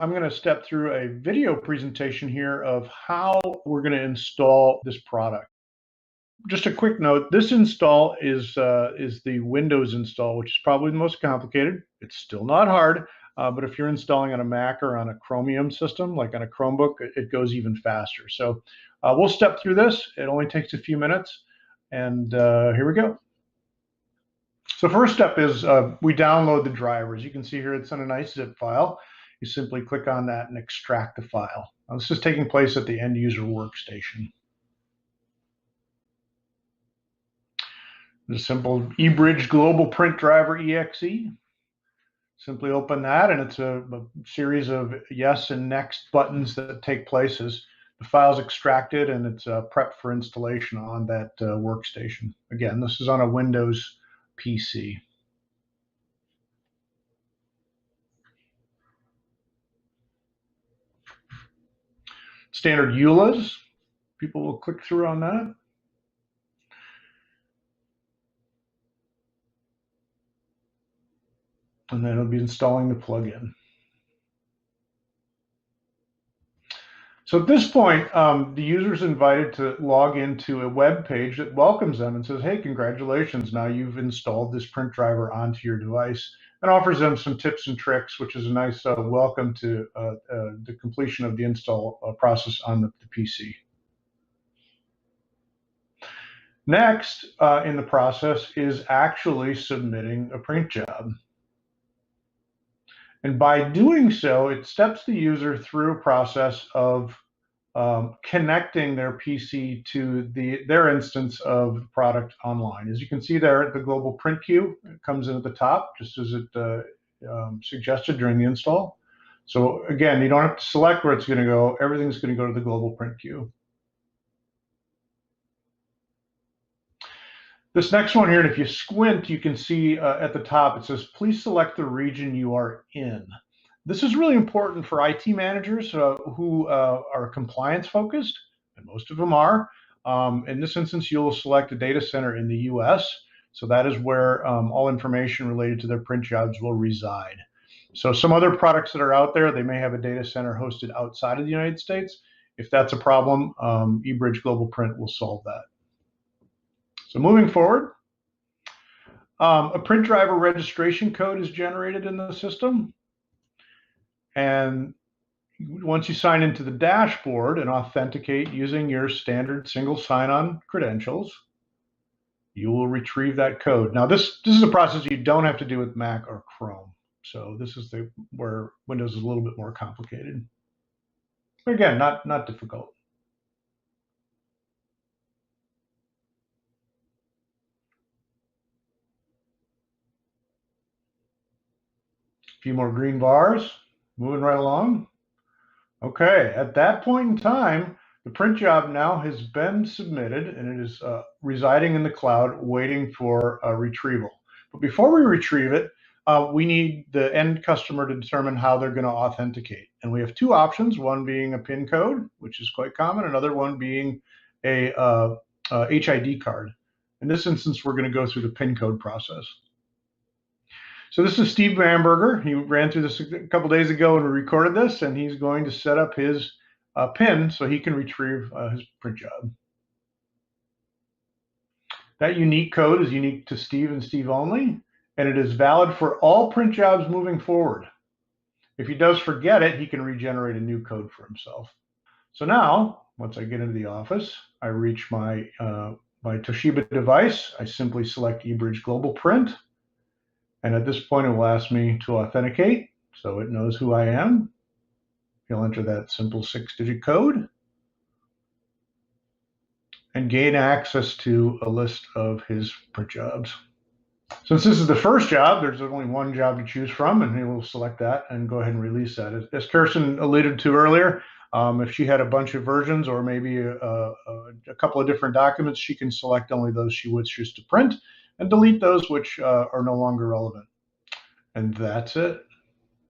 I'm going to step through a video presentation here of how we're going to install this product. Just a quick note, this install is the Windows install, which is probably the most complicated. It's still not hard, but if you're installing on a Mac or on a Chromium system, like on a Chromebook, it goes even faster. So we'll step through this. It only takes a few minutes, and here we go. So first step is we download the drivers. You can see here it's in a nice zip file. You simply click on that and extract the file. Now, this is taking place at the end user workstation. The simple eBridge Global Print Driver EXE. Simply open that, and it's a series of yes and next buttons that take place as the file's extracted and it's prepped for installation on that workstation. Again, this is on a Windows PC. Standard EULAs. People will click through on that. And then it'll be installing the plugin. So at this point, the user is invited to log into a web page that welcomes them and says, hey, congratulations, now you've installed this print driver onto your device, and offers them some tips and tricks, which is a nice welcome to the completion of the install process on the PC. Next in the process is actually submitting a print job. And by doing so, it steps the user through a process of connecting their PC to their instance of the product online. As you can see there, the global print queue comes in at the top, just as it suggested during the install. So again, you don't have to select where it's going to go. Everything's going to go to the global print queue. This next one here, and if you squint, you can see at the top, it says, please select the region you are in. This is really important for IT managers who are compliance focused, and most of them are. In this instance, you'll select a data center in the US. So that is where all information related to their print jobs will reside. So some other products that are out there, they may have a data center hosted outside of the United States. If that's a problem, eBridge Global Print will solve that. So moving forward, a print driver registration code is generated in the system. And once you sign into the dashboard and authenticate using your standard single sign-on credentials, you will retrieve that code. Now, this is a process you don't have to do with Mac or Chrome. So this is where Windows is a little bit more complicated. But again, not difficult. A few more green bars, moving right along. Okay, at that point in time, the print job now has been submitted and it is residing in the cloud waiting for retrieval. But before we retrieve it, we need the end customer to determine how they're going to authenticate. And we have two options, one being a PIN code, which is quite common, another one being a HID card. In this instance, we're going to go through the PIN code process. So this is Steve Bamberger. He ran through this a couple days ago and we recorded this, and he's going to set up his PIN so he can retrieve his print job. That unique code is unique to Steve and Steve only, and it is valid for all print jobs moving forward. If he does forget it, he can regenerate a new code for himself. So now, once I get into the office, I reach my Toshiba device. I simply select eBridge Global Print. And at this point, it will ask me to authenticate, so it knows who I am. He'll enter that simple 6-digit code and gain access to a list of his print jobs. Since this is the first job, there's only one job to choose from, and he will select that and go ahead and release that. As Kirsten alluded to earlier, if she had a bunch of versions or maybe a couple of different documents, she can select only those she wishes to print and delete those which are no longer relevant. And that's it.